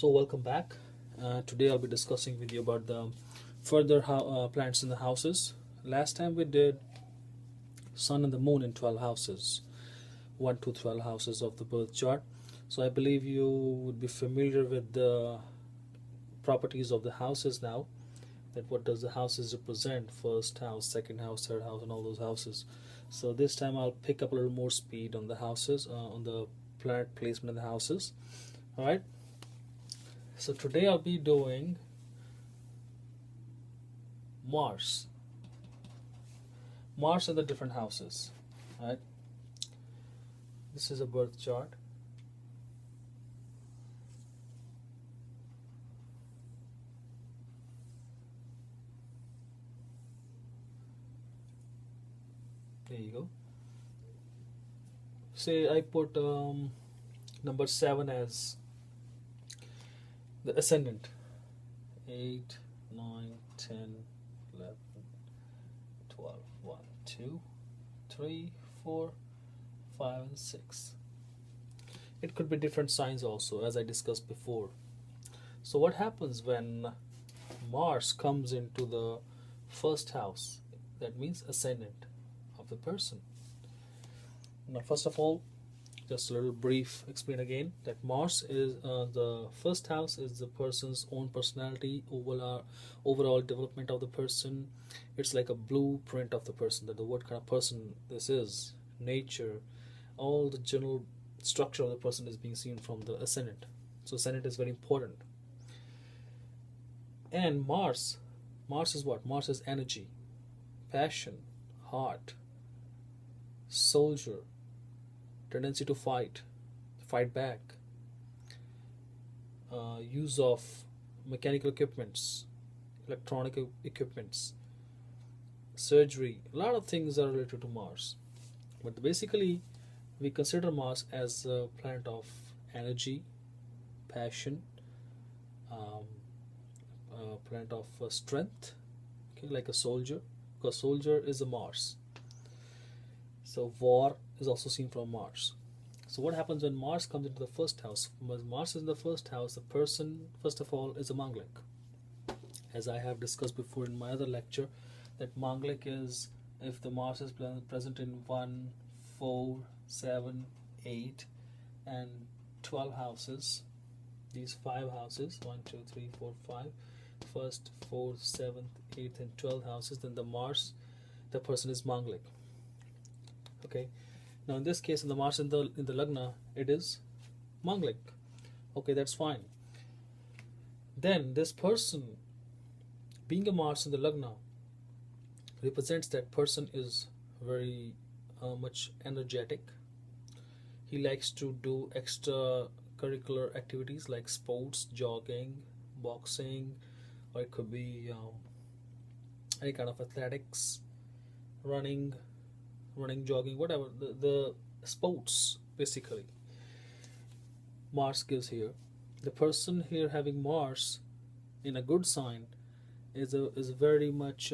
So welcome back. Today I'll be discussing with you about the further plants in the houses. Last time we did sun and the moon in 12 houses, 1 to 12 houses of the birth chart. So I believe you would be familiar with the properties of the houses now. That what does the houses represent? First house, second house, third house, and all those houses. So this time I'll pick up a little more speed on the houses, on the planet placement in the houses. All right. So today I'll be doing Mars. Mars in the different houses. Right? This is a birth chart. There you go. Say I put number 7 as the ascendant. 8, 9, 10, 11, 12, 1, 2, 3, 4, 5, and 6. It could be different signs also, as I discussed before. So what happens when Mars comes into the first house? That means ascendant of the person. Now first of all, just a little brief explain again that Mars is the first house is the person's own personality, overall development of the person. It's like a blueprint of the person, that the what kind of person this is, nature, all the general structure of the person is being seen from the ascendant. So ascendant is very important. And Mars is what? Mars is energy, passion, heart, soldier, tendency to fight back, use of mechanical equipments, electronic equipments, surgery. A lot of things are related to Mars. But basically, we consider Mars as a planet of energy, passion, um, a planet of strength, okay, like a soldier, because soldier is a Mars. So war is also seen from Mars. So what happens when Mars comes into the first house? When Mars is in the first house, the person, first of all, is a Manglik. As I have discussed before in my other lecture, that Manglik is if the Mars is present in 1, 4, 7, 8, and 12 houses. These 5 houses, 1, 2, 3, 4, 5, first, 4th, 7th, 8th, and 12 houses, then the Mars, the person is Manglik. Okay. Now in this case, in the Mars in the Lagna, it is Manglik. Okay, that's fine. Then this person, being a Mars in the Lagna, represents that person is very much energetic. He likes to do extracurricular activities like sports, jogging, boxing, or it could be any kind of athletics, running, jogging, whatever the sports basically. Mars gives here. The person here having Mars in a good sign is very much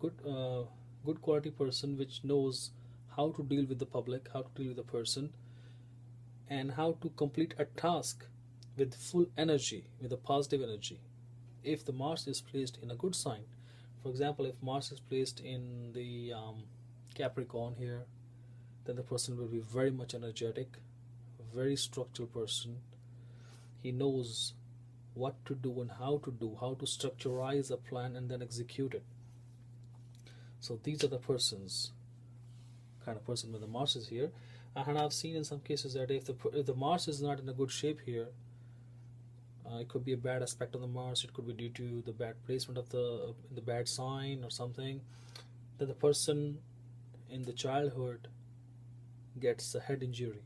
good quality person, which knows how to deal with the public, how to deal with the person, and how to complete a task with full energy, with a positive energy. If the Mars is placed in a good sign, for example, if Mars is placed in the Capricorn here, then the person will be very much energetic, very structural person. He knows what to do and how to structureize a plan and then execute it. So these are the persons, kind of person when the Mars is here. And I've seen in some cases that if the Mars is not in a good shape here, it could be a bad aspect of the Mars. It could be due to the bad placement of the bad sign or something. Then the person in the childhood gets a head injury.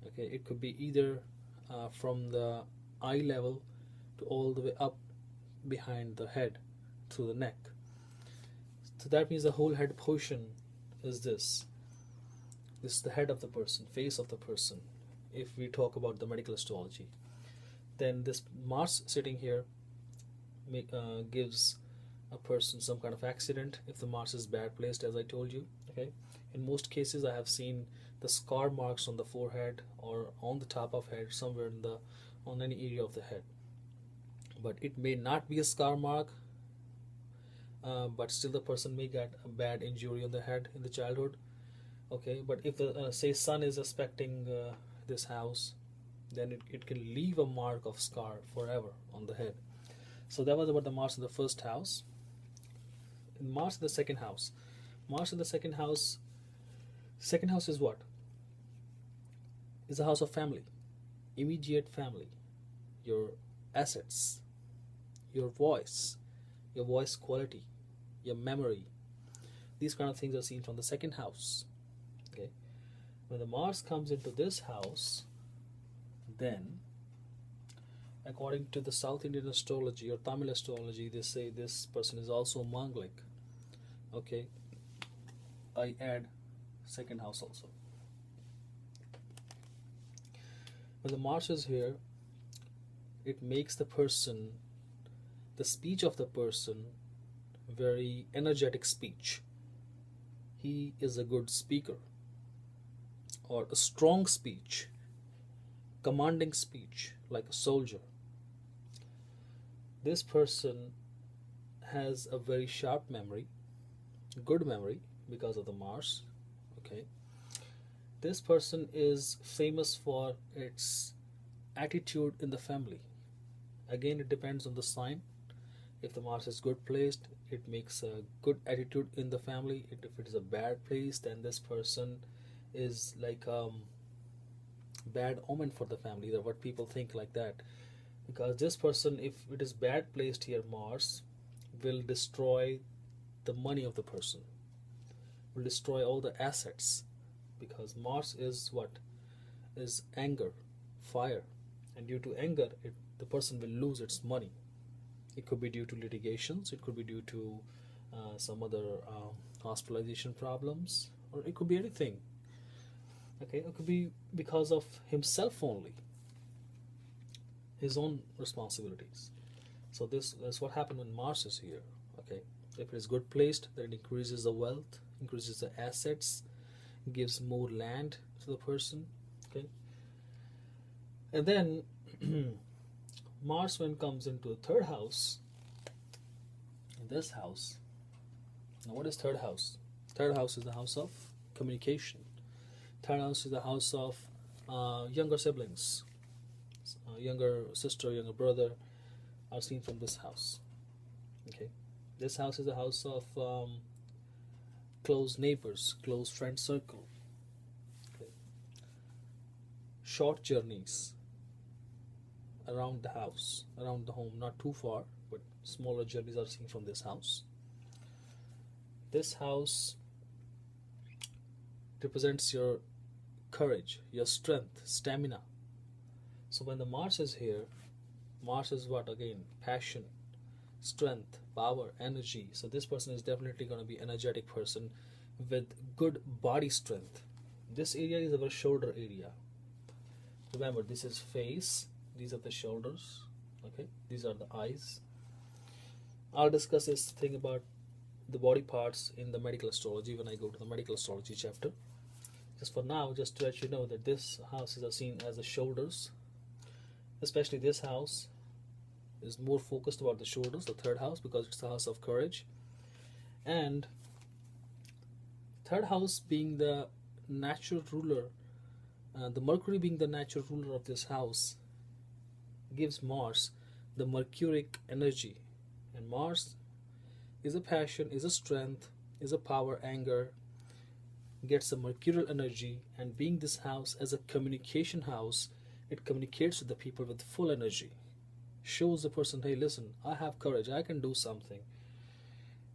Okay, it could be either from the eye level to all the way up behind the head through the neck. So that means the whole head portion is this. This is the head of the person, face of the person. If we talk about the medical astrology, then this Mars sitting here gives a person some kind of accident if the Mars is bad placed, as I told you. Okay, in most cases I have seen the scar marks on the forehead or on the top of head, somewhere in the on any area of the head. But it may not be a scar mark, but still the person may get a bad injury on the head in the childhood. Okay, but if the say sun is aspecting this house, then it can leave a mark of scar forever on the head. So that was about the Mars in the first house. In Mars in the second house, Mars in the second house is what? Is the house of family, immediate family, your assets, your voice quality, your memory. These kind of things are seen from the second house. Okay, when the Mars comes into this house, then according to the South Indian astrology or Tamil astrology, they say this person is also Manglik. Okay, I add second house also. When the Mars is here, it makes the speech of the person, very energetic speech. He is a good speaker, or a strong speech, commanding speech, like a soldier. This person has a very sharp memory, good memory because of the Mars. Okay, this person is famous for its attitude in the family. Again, it depends on the sign. If the Mars is good placed, it makes a good attitude in the family. If it is a bad place, then this person is like bad omen for the family. That what people think like that, because this person, if it is bad placed here, Mars will destroy the money of the person, will destroy all the assets, because Mars is what? Is anger, fire, and due to anger, the person will lose its money. It could be due to litigations, it could be due to some other hospitalization problems, or it could be anything. Okay, it could be because of himself only, his own responsibilities. So this is what happened when Mars is here. Okay, if it is good placed, then it increases the wealth, increases the assets, gives more land to the person. Okay, and then Mars, when comes into the third house, in this house. Now, what is third house? Third house is the house of communication. Third house is the house of younger siblings, younger sister, younger brother are seen from this house. Okay, this house is the house of close neighbors, close friend circle. Okay. Short journeys around the house, around the home, not too far, but smaller journeys are seen from this house. This house represents your courage, your strength, stamina. So when the Mars is here, Mars is what again? Passion, strength, power, energy. So this person is definitely going to be an energetic person with good body strength. This area is our shoulder area. Remember, this is face, these are the shoulders, okay, these are the eyes. I'll discuss this thing about the body parts in the medical astrology when I go to the medical astrology chapter. Just for now, just to let you know that this house is seen as the shoulders, especially this house is more focused about the shoulders, the third house, because it's the house of courage. And third house being the natural ruler, the Mercury being the natural ruler of this house, gives Mars the Mercuric energy. And Mars is a passion, is a strength, is a power, anger, gets a mercurial energy. And being this house as a communication house, it communicates with the people with full energy, shows the person, hey, listen, I have courage, I can do something.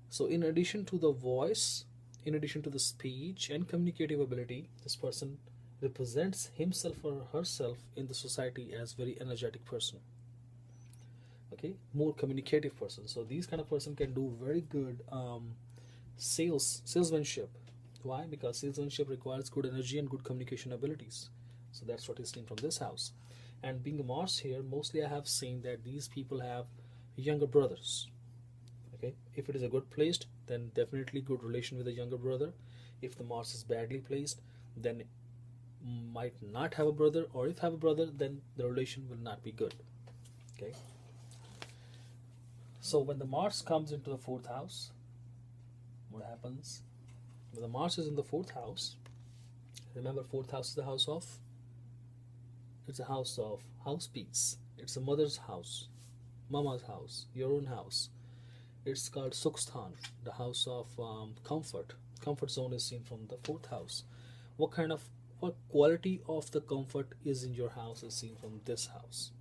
So in addition to the voice, in addition to the speech and communicative ability, this person represents himself or herself in the society as very energetic person. Okay, more communicative person. So these kind of person can do very good salesmanship. Why? Because salesmanship requires good energy and good communication abilities. So that's what is seen from this house. And being a Mars here, mostly I have seen that these people have younger brothers. Okay, if it is a good placed, then definitely good relation with a younger brother. If the Mars is badly placed, then might not have a brother, or if have a brother, then the relation will not be good. Okay. So when the Mars comes into the fourth house, what happens? When the Mars is in the fourth house, remember fourth house is the house of, it's a house of house peace. It's a mother's house, mama's house, your own house. It's called Sukhsthan, the house of comfort. Comfort zone is seen from the fourth house. What quality of the comfort is in your house is seen from this house.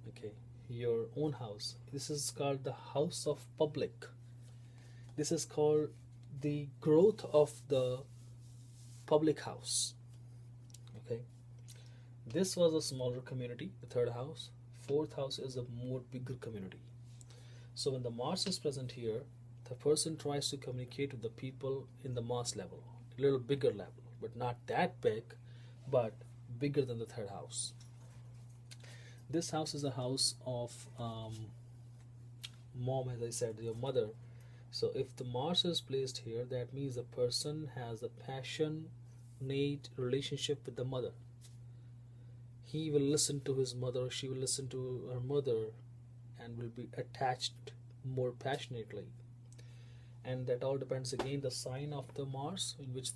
Okay, your own house. This is called the house of public. This is called the growth of the public house. Okay, this was a smaller community, the third house. Fourth house is a more bigger community. So when the Mars is present here, the person tries to communicate with the people in the Mars level, a little bigger level, but not that big, but bigger than the third house. This house is a house of mom, as I said, your mother. So if the Mars is placed here, that means the person has a passionate relationship with the mother. He will listen to his mother, she will listen to her mother, and will be attached more passionately. And that all depends again the sign of the Mars, in which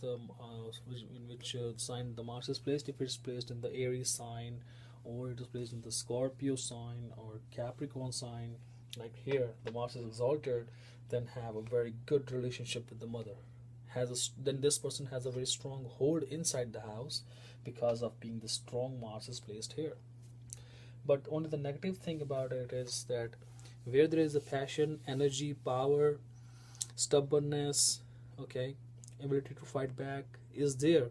sign the Mars is placed. If it's placed in the Aries sign, or it is placed in the Scorpio sign or Capricorn sign, like here the Mars is exalted, then have a very good relationship with the mother. Then this person has a very strong hold inside the house because of being the strong Mars is placed here. But only the negative thing about it is that where there is a passion, energy, power, stubbornness, okay, ability to fight back is there,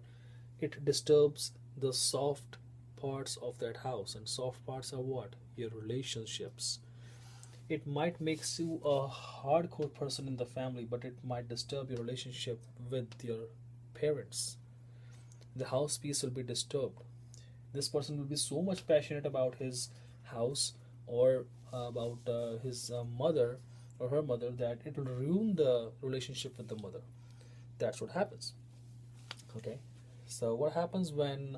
it disturbs the soft parts of that house. And soft parts are what? Your relationships. It might make you a hardcore person in the family, but it might disturb your relationship with your parents. The house peace will be disturbed. This person will be so much passionate about his house or about his mother or her mother that it will ruin the relationship with the mother. That's what happens. Okay, so what happens when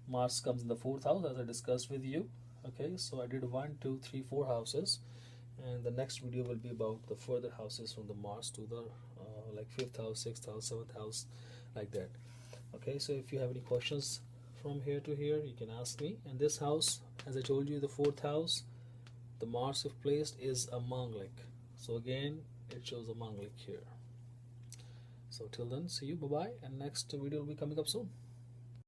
Mars comes in the fourth house, as I discussed with you? Okay, so I did 1, 2, 3, 4 houses, and the next video will be about the further houses from the Mars to the like fifth house, sixth house, seventh house, like that. Okay, so if you have any questions from here to here, you can ask me. And this house, as I told you, the fourth house, the Mars if placed is a Manglik. So again, it shows a Manglik here. So till then, see you, bye bye, and next video will be coming up soon.